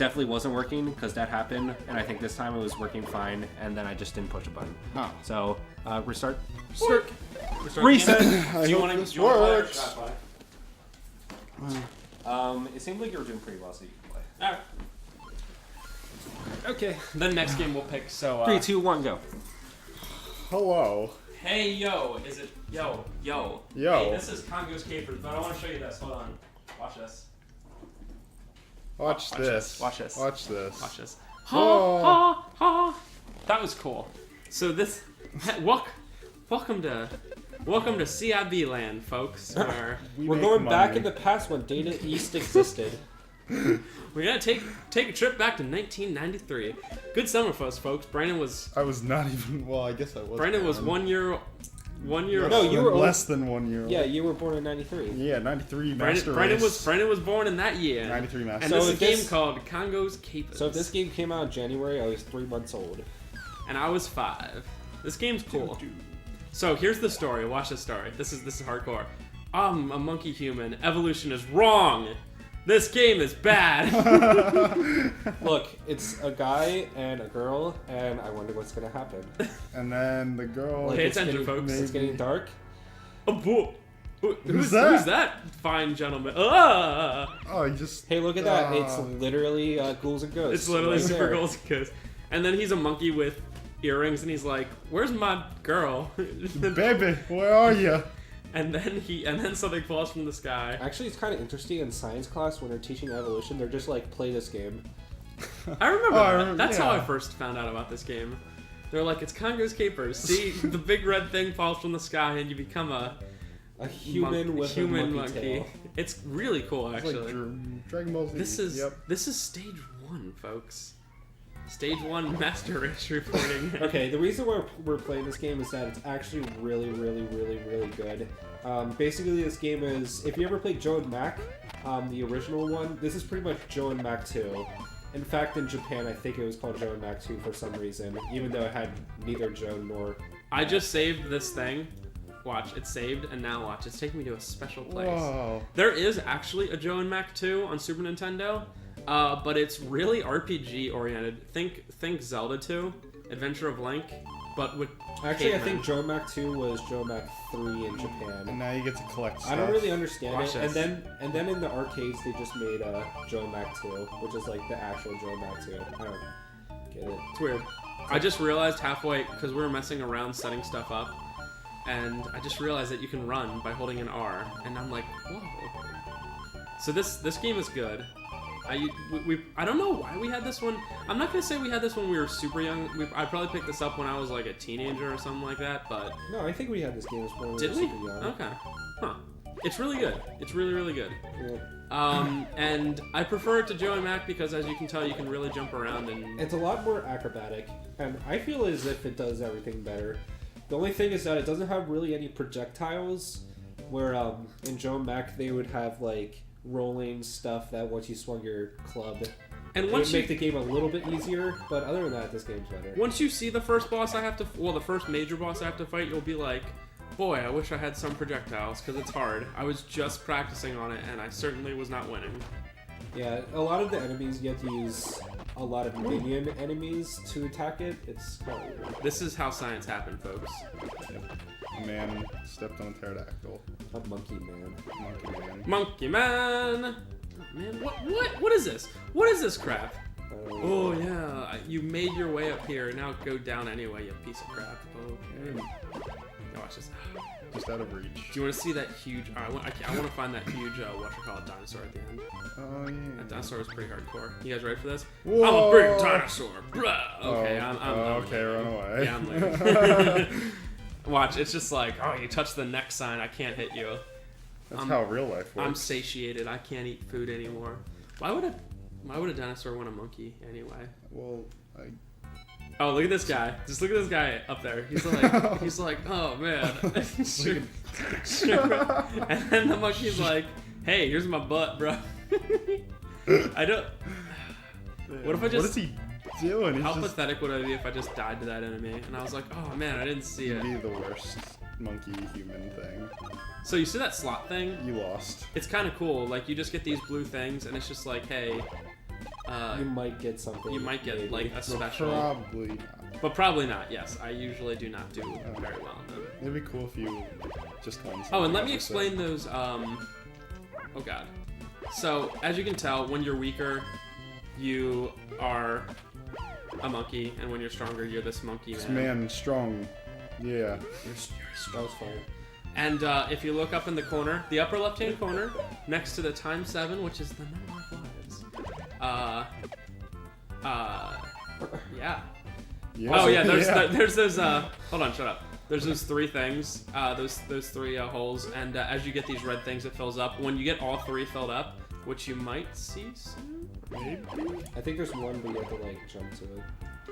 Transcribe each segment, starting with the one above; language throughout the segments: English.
definitely wasn't working because that happened, and I think this time it was working fine, and then I just didn't push a button. Oh. So restart. Reset. Do you want to works? It seemed like you were doing pretty well, so you can play. All right. Okay. The next game we'll pick. So 3, 2, 1, go. Hello. Hey yo, is it yo? Hey, this is Congo's Capers, but I want to show you this. Hold on. Watch this. Watch this. Watch this. Watch this. Watch this. Oh. Ha ha ha. That was cool. So this, welcome to CIB land, folks. Where We're going back in the past when Data East existed. we're gonna take a trip back to 1993. Good summer for us, folks. Brandon was. I was not even. Well, I guess I was. Brandon was 1 year. 1 year. No, you were less old. than 1 year old. Yeah, you were born in 93. Yeah, 93 Master Race. Brandon was born in that year. 93 Master. And So this is a game this- called Congo's Capers. So if this game came out in January, I was 3 months old. And I was 5. This game's cool. So here's the story. Watch this story. This is hardcore. I'm a monkey human. Evolution is wrong. This game is bad. Look, it's a guy and a girl, and I wonder what's gonna happen. And then the girl. Pay it's attention, getting, folks. It's getting dark. Oh, boy. Who's that? that fine gentleman? Ah! Oh, he just. Hey, look at that! It's literally ghouls and ghosts. It's literally right super there. goals and ghosts. And then he's a monkey with earrings, and he's like, "Where's my girl?" Baby, where are you? And then something falls from the sky. Actually, it's kind of interesting in science class when they're teaching evolution. They're just like, play this game. I remember that. That's how I yeah. first found out about this game. They're like, it's Congo's Capers. See, the big red thing falls from the sky, and you become a human with a monkey tail. It's really cool, It's actually. like Dragon Ball Z. This is Yep. stage 1, folks. Stage 1 Master Race reporting. Okay, the reason why we're playing this game is that it's actually really, really, really, really good. Basically, this game is, if you ever played Joe and Mac, the original one, this is pretty much Joe and Mac 2. In fact, in Japan, I think it was called Joe and Mac 2 for some reason, even though it had neither Joe nor... I just saved this thing. Watch, it's saved, and now watch, it's taking me to a special place. Whoa. There is actually a Joe and Mac 2 on Super Nintendo, but it's really RPG oriented. Think Zelda 2, Adventure of Link, but with Actually, I cavemen. think Joe and Mac 2 was Joe and Mac 3 in And Japan. now you get to collect stuff. I don't really understand Watch it. this. And then in the arcades, they just made Joe and Mac 2, which is like the actual Joe and Mac 2. I don't get it. It's weird. I just realized halfway, because we were messing around setting stuff up, and I just realized that you can run by holding an R, and I'm like, whoa. So this game is good. I don't know why we had this one. I'm not gonna say we had this when we were super young. I probably picked this up when I was like a teenager or something like that. But No, I think we had this game when we did were we? super young. Okay. Huh. It's really good. It's really, really good. Yeah. And I prefer it to Joe and Mac because, as you can tell, you can really jump around and. It's a lot more acrobatic, and I feel as if it does everything better. The only thing is that it doesn't have really any projectiles, where in Joe and Mac they would have like rolling stuff that once you swung your club, And it once would make the game a little bit easier, but other than that, this game's better. Once you see the first boss the first major boss I have to fight, you'll be like, boy, I wish I had some projectiles, because it's hard. I was just practicing on it, and I certainly was not winning. Yeah, a lot of the enemies you have to use a lot of minion enemies to attack it. It's kind of weird. This is how science happened, folks. A man stepped on a pterodactyl. A monkey man. Monkey man. Monkey Man! Oh, man, what is this? What is this crap? Oh, yeah, you made your way up here. Now go down anyway, you piece of crap. Okay. Now watch this. Just out of reach. Do you want to see that huge... I want to find that huge, dinosaur at the end. Oh, yeah. That dinosaur was pretty hardcore. You guys ready for this? Whoa. I'm a big dinosaur. Blah. Okay, Oh, I'm okay, run away. Yeah, I'm leaving. Watch, it's just like, oh, you touch the neck sign, I can't hit you. That's how real life works. I'm satiated. I can't eat food anymore. Why would a dinosaur want a monkey anyway? Well, Oh, look at this guy. Just look at this guy up there. He's like, oh man. And then the monkey's like, hey, here's my butt, bro. I don't. What if I just? What is he doing? He's How just pathetic would I be if I just died to that enemy? And I was like, oh man, I didn't see it. be the worst monkey human thing. So you see that slot thing? You lost. It's kind of cool. Like, you just get these blue things, and it's just like, hey, You might get something. You might get maybe. like a special. Probably not. But probably not. Yes, I usually do not do very well in them. It'd be cool if you just won. Oh, and let me explain those. Oh god. So as you can tell, when you're weaker, you are a monkey, and when you're stronger, you're this monkey This man. man strong. Yeah. You're strong. And if you look up in the corner, the upper left-hand corner, next to the times 7, which is the number of lives. Yeah. Oh yeah, there's those. Hold on, shut up. There's those 3 things, those 3 holes, and as you get these red things, it fills up. When you get all 3 filled up, which you might see soon. Maybe. I think there's one, but you have to like jump to it.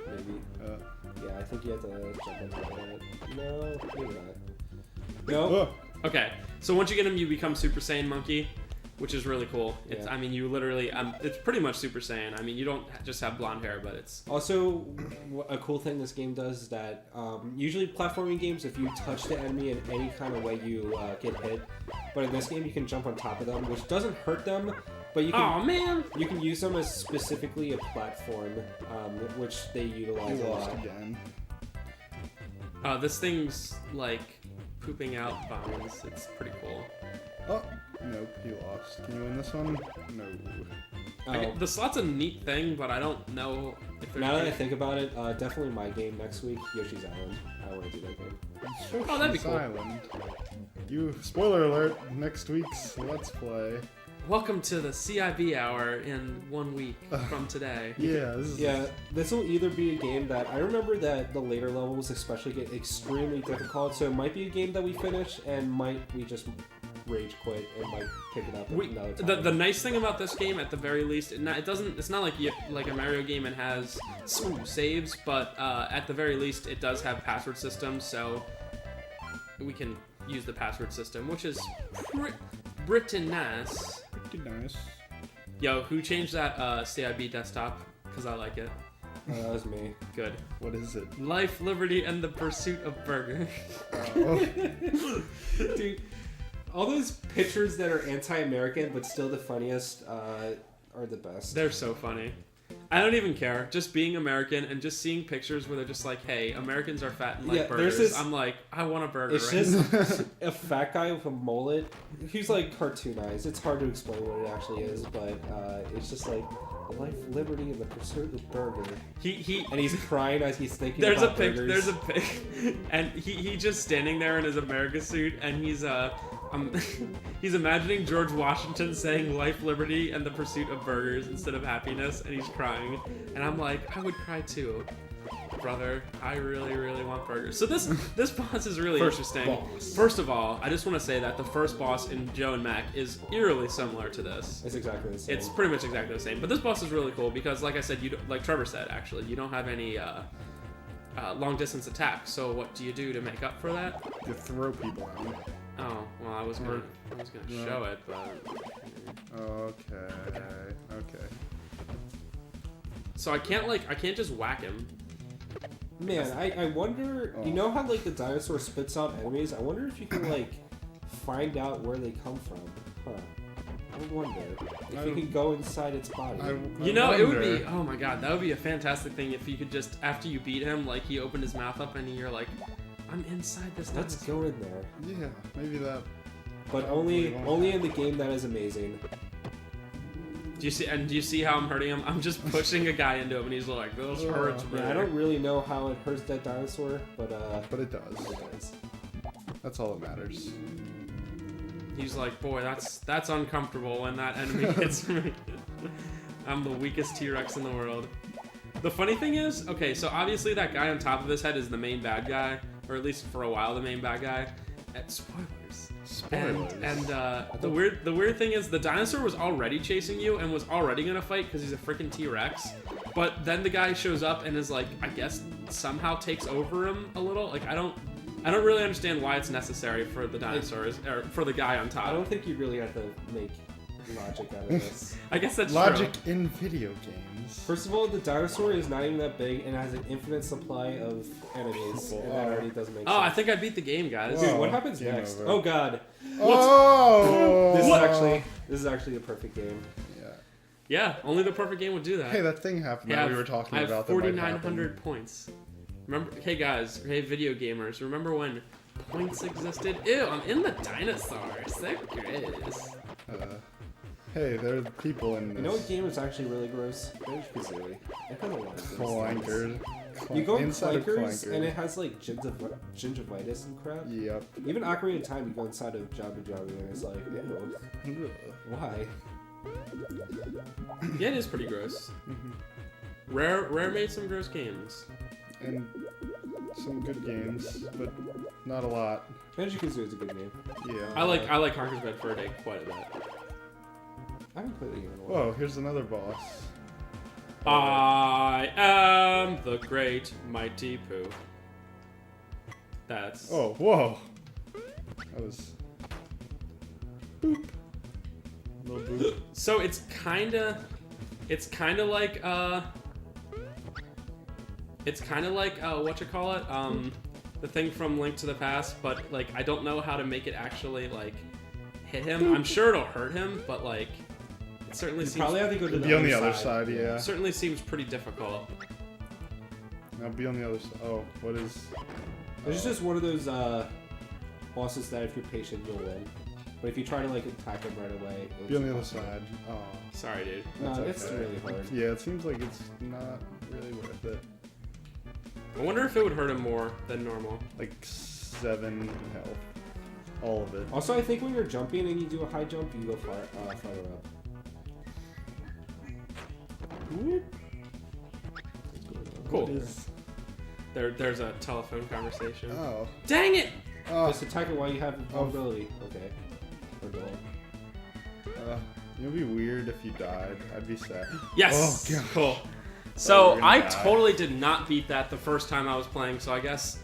Maybe. Yeah, I think you have to jump on top of it. No, maybe not. No. Okay, so once you get him, you become Super Saiyan Monkey, which is really cool. It's, Yeah. I mean, you literally, it's pretty much Super Saiyan. I mean, you don't just have blonde hair, but it's... Also, a cool thing this game does is that usually platforming games, if you touch the enemy in any kind of way, you get hit. But in this game, you can jump on top of them, which doesn't hurt them, but you can... Oh man! You can use them as specifically a platform, which they utilize You a lost lot. again. This thing's like pooping out bombs. It's pretty cool. Oh, nope, you lost. Can you win this one? No. Oh. The slot's a neat thing, but I don't know if there's... Now that I think about it, definitely my game next week, Yoshi's Island. I want to do that game. Oh, that'd be cool. Island. You, spoiler alert, next week's Let's Play. Welcome to the CIB hour in 1 week from today. Yeah, this is... Yeah, this will either be a game that I remember that the later levels especially get extremely difficult, so it might be a game that we finish and we just rage quit and might pick it up another time. The nice thing about this game, at the very least, it's not like a Mario game and has saves, but at the very least, it does have password systems, so we can use the password system, which is pretty nice. Pretty nice. Yo, who changed that CIB desktop? Because I like it. That was me. Good. What is it? Life, liberty, and the pursuit of burger. Dude, all those pictures that are anti-American but still the funniest are the best. They're so funny. I don't even care. Just being American and just seeing pictures where they're just like, hey, Americans are fat and like burgers. I'm like, I want a burger. It's just a fat guy with a mullet. He's like cartoonized. It's hard to explain what it actually is, but it's just like life, liberty, and the pursuit of burger. And he's crying as he's thinking about burgers. There's a pic, and he just standing there in his America suit, and he's he's imagining George Washington saying life, liberty, and the pursuit of burgers instead of happiness, and he's crying. And I'm like, I would cry too, brother. I really, really want burgers. So this boss is really interesting. First of all, I just want to say that the first boss in Joe and Mac is eerily similar to this. It's exactly the same. It's pretty much exactly the same. But this boss is really cool because, like I said, like Trevor said, actually, you don't have any long distance attacks. So what do you do to make up for that? You throw people at me. Oh, well, I was gonna show it, but... Okay. So I can't just whack him. Man, I wonder, you know how like the dinosaur spits out enemies? I wonder if you can like find out where they come from. Huh. I wonder if you can go inside its body. It would be, oh my god, that would be a fantastic thing if you could just, after you beat him, like he opened his mouth up and you're like, I'm inside this dinosaur. Let's go in there. Yeah, maybe that. But only in the game that is amazing. Do you see how I'm hurting him? I'm just pushing a guy into him, and he's like, "This hurts, man." Yeah, I don't really know how it hurts that dinosaur, but it does. It does. That's all that matters. He's like, "Boy, that's uncomfortable when that enemy hits me." I'm the weakest T-Rex in the world. The funny thing is, okay, so obviously that guy on top of his head is the main bad guy, or at least for a while the main bad guy. Spoilers. And the weird thing is the dinosaur was already chasing you and was already gonna fight because he's a freaking T-Rex. But then the guy shows up and is like, I guess somehow takes over him a little. Like I don't really understand why it's necessary for the dinosaurs or for the guy on top. I don't think you really have to make logic out of this. I guess that's logic true. in video games. First of all, the dinosaur is not even that big and has an infinite supply of enemies, and that already doesn't make sense. Oh, I think I beat the game, guys. Dude, what happens next? Over. Oh god. Oh! This is actually a perfect game. Yeah. Yeah, only the perfect game would do that. Hey, that thing happened that we were talking I have about. 4,900 points. Remember, hey guys, hey video gamers, remember when points existed? Ew, I'm in the dinosaurs. They're gross. Hey, there are people in this. You know what game is actually really gross? Banjo-Kazooie. I kind of want to Clankers. You go in inside of Clankers, Clankers. and it has like gingivitis and crap. Yep. Even Ocarina of Time, you go inside of Jabu Jabu, and it's like, ew, why? Yeah, it is pretty gross. Rare made some gross games. And some good games, but not a lot. Banjo-Kazooie is a good game. Yeah. I like Conker's Bad Fur Day quite a bit. I haven't played the game in a while. Whoa, here's another boss. I am the great mighty Pooh. That's. Oh, whoa. That was. Boop. A little boop. So it's kinda like whatchamacallit, the thing from Link to the Past, but like I don't know how to make it actually like hit him. I'm sure it'll hurt him, but like it certainly seems Probably have to go to Be on the other side, yeah. certainly seems pretty difficult. Now be on the other side. Oh, what is? It's just one of those bosses that if you're patient, you'll win. But if you try to like attack him right away, it's Be on the other side. Oh. Sorry, dude. No, That's it's okay. really hard. Yeah, it seems like it's not really worth it. I wonder if it would hurt him more than normal. Like 7 health. All of it. Also, I think when you're jumping and you do a high jump, you go farther up. Whoop. Cool. What is... There's a telephone conversation. Oh. Dang it! Just attack it while you have vulnerability. Okay. Or don't. It would be weird if you died. I'd be sad. Yes! Oh, God. Cool. So, we're gonna I die. totally did not beat that the first time I was playing, so I guess...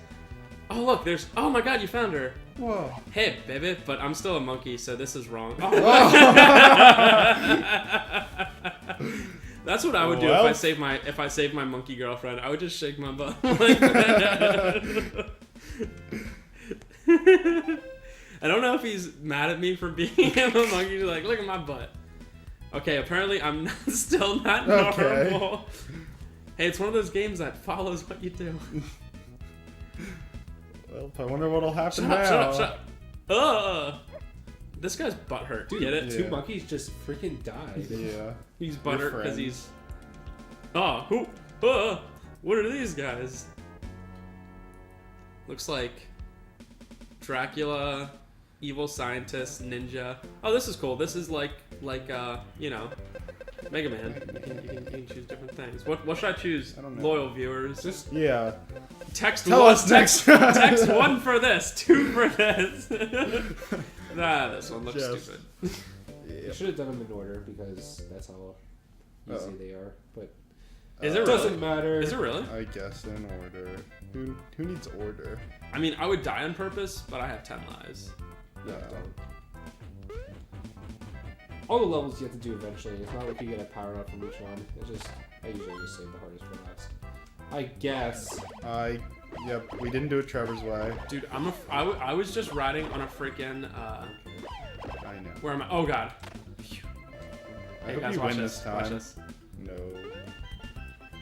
Oh, look, there's... Oh my god, you found her. Whoa. Hey, baby, but I'm still a monkey, so this is wrong. That's what I would do Well. if I save my monkey girlfriend. I would just shake my butt like that. I don't know if he's mad at me for being a monkey. He's like, look at my butt. Okay, apparently I'm still not normal. Okay. Hey, it's one of those games that follows what you do. Well, I wonder what'll happen Shut now. up, shut up, shut up. This guy's butthurt. Dude, Get it? Two Yeah. monkeys just freaking died. Yeah. He's Your butthurt because friends. he's... Oh, what are these guys? Looks like Dracula, evil scientist, ninja. Oh, this is cool. This is like you know, Mega Man. You can choose different things. What should I choose? I don't know. Loyal viewers. Just Yeah. Text Tell one, us next. text 1 for this, 2 for this. Nah, this one looks Yes. stupid. you should have done them in order because that's how easy Uh-oh. they are. But Is it it really? doesn't matter. Is it really? I guess in order. Who needs order? I mean, I would die on purpose, but I have 10 lives. Yeah, No. don't. All the levels you have to do eventually. It's not like you get a power up from each one. It's just I usually just save the hardest for last. I guess. Yep, we didn't do it Trevor's way. Dude, I was just riding on a freaking, I know. where am I? Oh god. I Hey hope guys, you watch win this. this Watch time. this. No.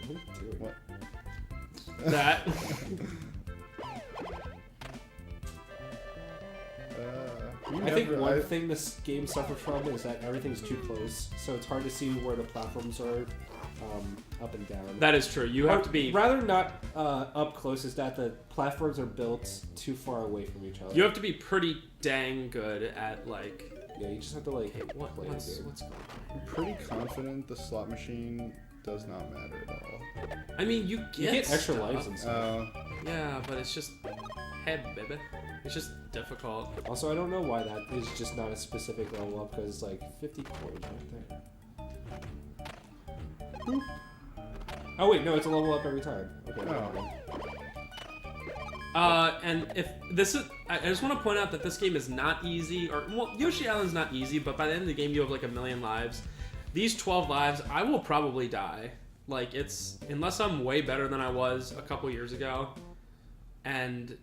What are you doing? What? That. I think one thing this game suffers from is that everything's too close, so it's hard to see where the platforms are up and down. That is true. You have to be. Rather not up close, is that the platforms are built too far away from each other. You have to be pretty dang good at like. Yeah, you just have to like play the What's game. going on? I'm pretty confident the slot machine does not matter at all. I mean, you get, You get extra stuff. lives and stuff. Yeah, but it's just head, baby. It's just difficult. Also, I don't know why that is just not a specific level up because like 50 coins right there. Boop. Oh wait, no, it's a level up every time. Okay. never mind. And if this is, I just want to point out that this game is not easy, or well, Yoshi Island's not easy, but by the end of the game you have like 1,000,000 lives. These 12 lives, I will probably die. Like it's, unless I'm way better than I was a couple years ago, and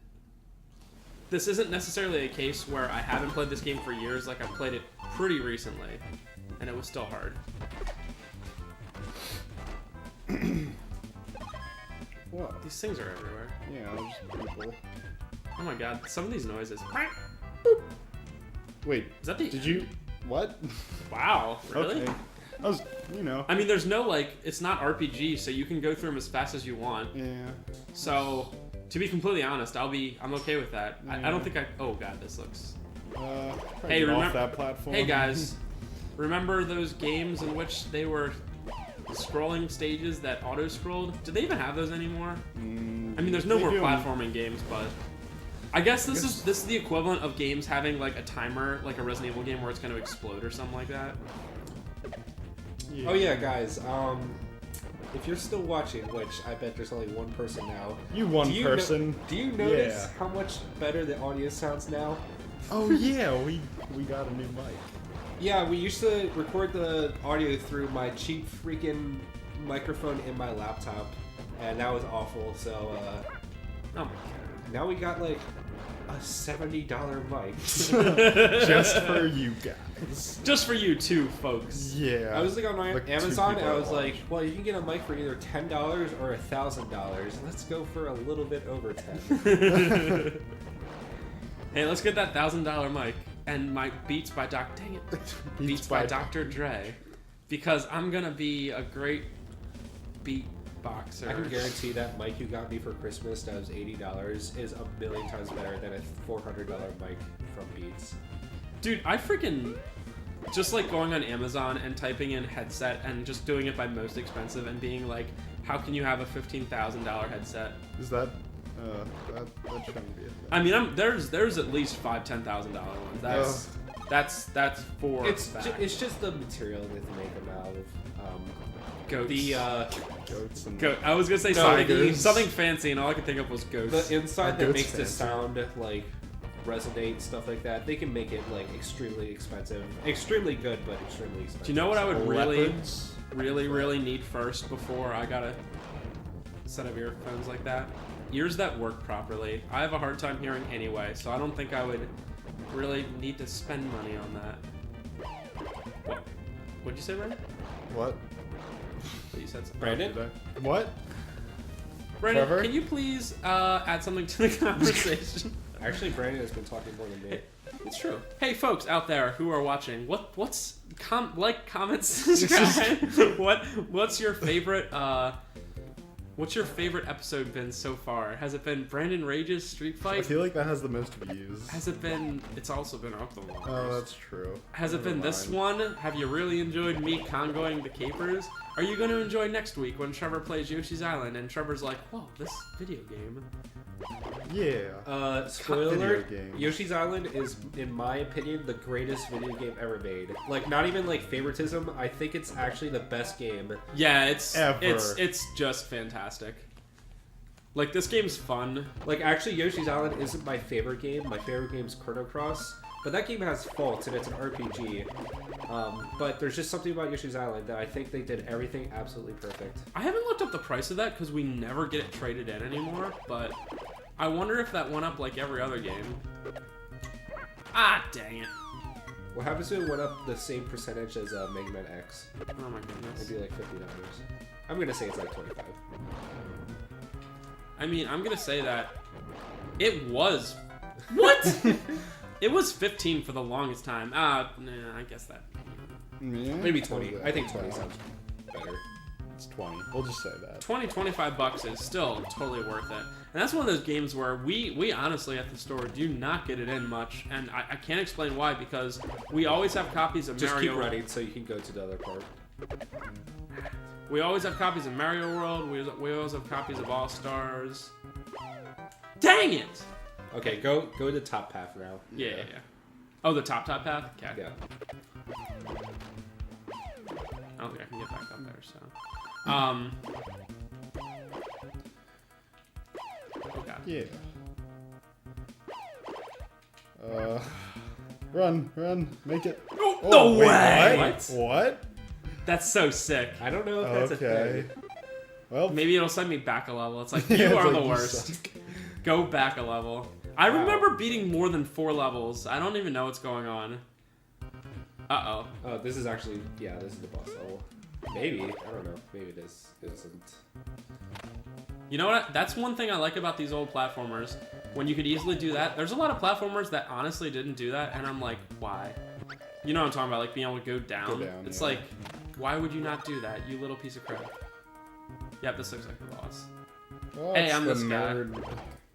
this isn't necessarily a case where I haven't played this game for years. Like I played it pretty recently, and it was still hard. What? These things are everywhere. Yeah, there's people. Oh my god, some of these noises. Wait, Is that the... did you... What? Wow, really? Okay. I was, you know. I mean, there's no, like, it's not RPG, so you can go through them as fast as you want. Yeah. So, to be completely honest, I'm okay with that. Yeah. I don't think oh god, this looks... Hey, Hey, off that platform. Hey guys, remember those games in which they were scrolling stages that auto-scrolled? Do they even have those anymore? I mean, there's no they more do. platforming games, but I guess this is the equivalent of games having like a timer, like a Resident Evil game where it's going to explode or something like that. Yeah. Oh yeah, guys. If you're still watching, which I bet there's only one person now. You one do you person. do you notice Yeah. how much better the audio sounds now? Oh yeah, we got a new mic. Yeah, we used to record the audio through my cheap freaking microphone in my laptop, and that was awful. So Oh my god. now we got like a $70 mic. Just for you guys. Just for you too, folks. Yeah. I was like on Like two Amazon, and people I at was like, once. well, you can get a mic for either $10 or $1,000. Let's go for a little bit over 10. Hey, let's get that $1,000 mic and my Beats by Dang it. Beats by Dr. Dre. Because I'm gonna be a great beatboxer. I can guarantee that mic you got me for Christmas that was $80 is a million times better than a $400 mic from Beats. Dude, I freaking just like going on Amazon and typing in headset and just doing it by most expensive and being like, how can you have a $15,000 headset? Is that that shouldn't be a thing. I mean, there's at least $5,000-$10,000 ones. That's for It's just the material that they make them out of. goats. The Goats and Goat. I was gonna say Tigers. something fancy, and all I could think of was ghosts. the inside that Goat's makes the fancy. sound like resonate, stuff like that. They can make it like extremely expensive, extremely good, but extremely expensive. Do you know what I would really, leopards. really need first before I got a set of earphones like that? Ears that work properly. I have a hard time hearing anyway, so I don't think I would really need to spend money on that. What? What'd you say, Brandon? What? You said something. Brandon? Did I- What? Brandon, Trevor? can you please add something to the conversation? Actually, Brandon has been talking more than me. It's true. Hey, folks out there who are watching, what's comment, subscribe. What's your favorite episode been so far? Has it been Brandon Rage's Street I Fight? feel like that has the most views. Has it been? It's also been up the longest. Oh, that's true. Has it Never been this mind. one? Have you really enjoyed me congoing the capers? Are you going to enjoy next week when Trevor plays Yoshi's Island and Trevor's like, whoa, this video game. Yeah. Spoiler Video alert, game. Yoshi's Island is, in my opinion, the greatest video game ever made. Like, not even like favoritism, I think it's actually the best game. Yeah, it's Ever. it's just fantastic. Like, this game's fun. Like, actually, Yoshi's Island isn't my favorite game. My favorite game's Chrono Cross. But that game has faults, and it's an RPG. But there's just something about Yoshi's Island that I think they did everything absolutely perfect. I haven't looked up the price of that because we never get it traded in anymore, but I wonder if that went up like every other game. Ah, dang it. What happens if it went up the same percentage as Mega Man X? Oh my goodness. It'd be like $50. I'm gonna say it's like 25. I mean, I'm gonna say that it was... What? It was 15 for the longest time. Nah, I guess that... Yeah. Maybe 20. I think 20 sounds better. It's 20. We'll just say that. 25 bucks is still totally worth it. And that's one of those games where we honestly at the store do not get it in much, and I can't explain why, because we always have copies of Just Mario. keep running so you can go to the other part. We always have copies of Mario World. We always have copies of All Stars. Dang it! Okay, go to the top path now. Yeah. Oh, the top path. Okay. Yeah. I don't think I can get back up there. So. Oh god. Yeah. Run, make it. Oh, Oh, no wait, way! What? That's so sick. I don't know if that's a Okay. thing. Well, Maybe it'll send me back a level. It's like, you Yeah, it's are like, the you worst. suck. Go back a level. I remember beating more than 4 levels. I don't even know what's going on. Uh-oh. Oh, this is actually, yeah, this is the boss level. Maybe. I don't know. Maybe it is. It isn't. You know what? That's one thing I like about these old platformers. When you could easily do that. There's a lot of platformers that honestly didn't do that, and I'm like, why? You know what I'm talking about, like being able to go down. It's yeah. like, why would you not do that, you little piece of crap? Yep, this looks like the boss. Oh, Hey, it's I'm the this guy. nerd,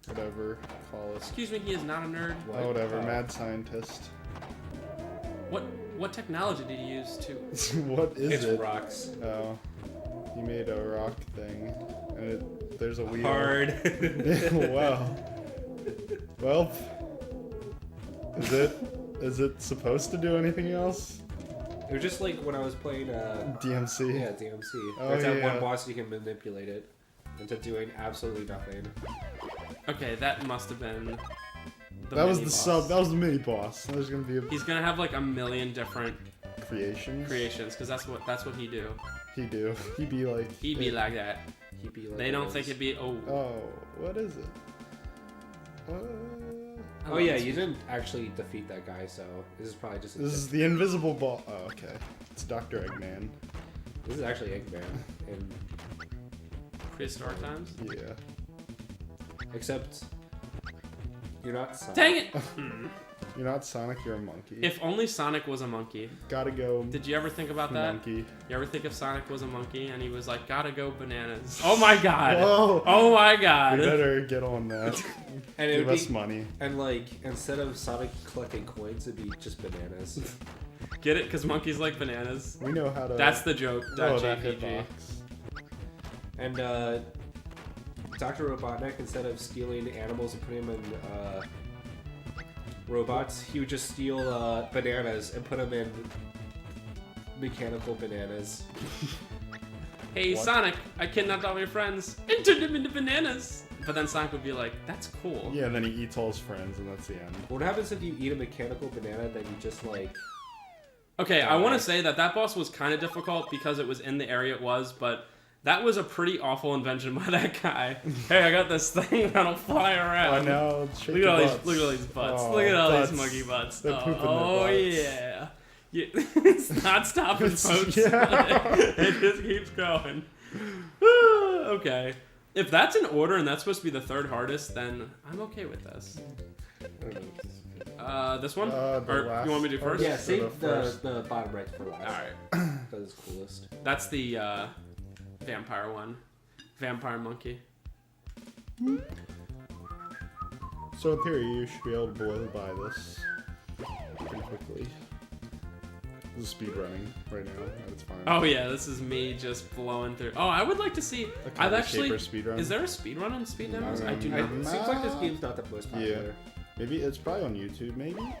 whatever, call us. Excuse me, he is not a nerd. What? Oh, whatever, Oh. mad scientist. What technology did he use to? What is It's it? rocks. Oh, he made a rock thing, and there's a wheel. Hard. Wow. Well, is it supposed to do anything else? It was just like when I was playing DMC. yeah, DMC. Oh, There's that yeah. one boss you can manipulate it into doing absolutely nothing. Okay, that must have been. That was the mini-boss. sub. That was the mini boss. There's gonna be a He's gonna have like a million different creation. creations, because that's what he do. He'd be like. He'd be like that. He'd be like They don't this. think it'd be. Oh. Oh, what is it? I Oh love yeah, this you one. didn't actually defeat that guy, so this is probably just. This is the invisible ball. Oh, okay. It's Dr. Eggman. This is actually Eggman, and Prehistoric times. Yeah. except you're not. Sonic. Dang it! You're not Sonic. You're a monkey. If only Sonic was a monkey. Gotta go. Did you ever think about that? Monkey. You ever think if Sonic was a monkey and he was like, gotta go bananas? Oh my god! Whoa. Oh my We god! better get on that. And it Give would us be, money. and like instead of Sonic collecting coins, it'd be just bananas. Get it? Because monkeys like bananas. We know how to. That's the joke. Oh, that JPG. hitbox. And Dr. Robotnik, instead of stealing animals and putting them in robots, he would just steal bananas and put them in mechanical bananas. Hey What? Sonic, I kidnapped all your friends and turned them into bananas. But then Sonic would be like, that's cool. Yeah, then he eats all his friends, and that's the end. What happens if you eat a mechanical banana, then you just like... Okay, I want to say that boss was kind of difficult because it was in the area it was, but that was a pretty awful invention by that guy. Hey, I got this thing that'll fly around. Oh no! Shake Look at all your these, butts. look at all these butts. Oh, Look at all these butts. monkey butts. They're pooping their Oh butts. yeah. It's not stopping, folks. Yeah. It just keeps going. Okay. If that's in order and that's supposed to be the third hardest, then I'm okay with this. I don't know. This one? The Or last you want me to do first? Yeah, So save the first- the bottom right for last. Alright. That is coolest. That's the vampire one. Vampire monkey. So in theory, you should be able to blow by this pretty quickly. This is speed running right now. It's fine. Oh yeah, this is me just blowing through. Oh, I would like to see. I've actually. speedrun. Is there a speedrun on speed demos? I do Mm, not. It seems like this game's not the most popular. Maybe it's probably on YouTube. Maybe.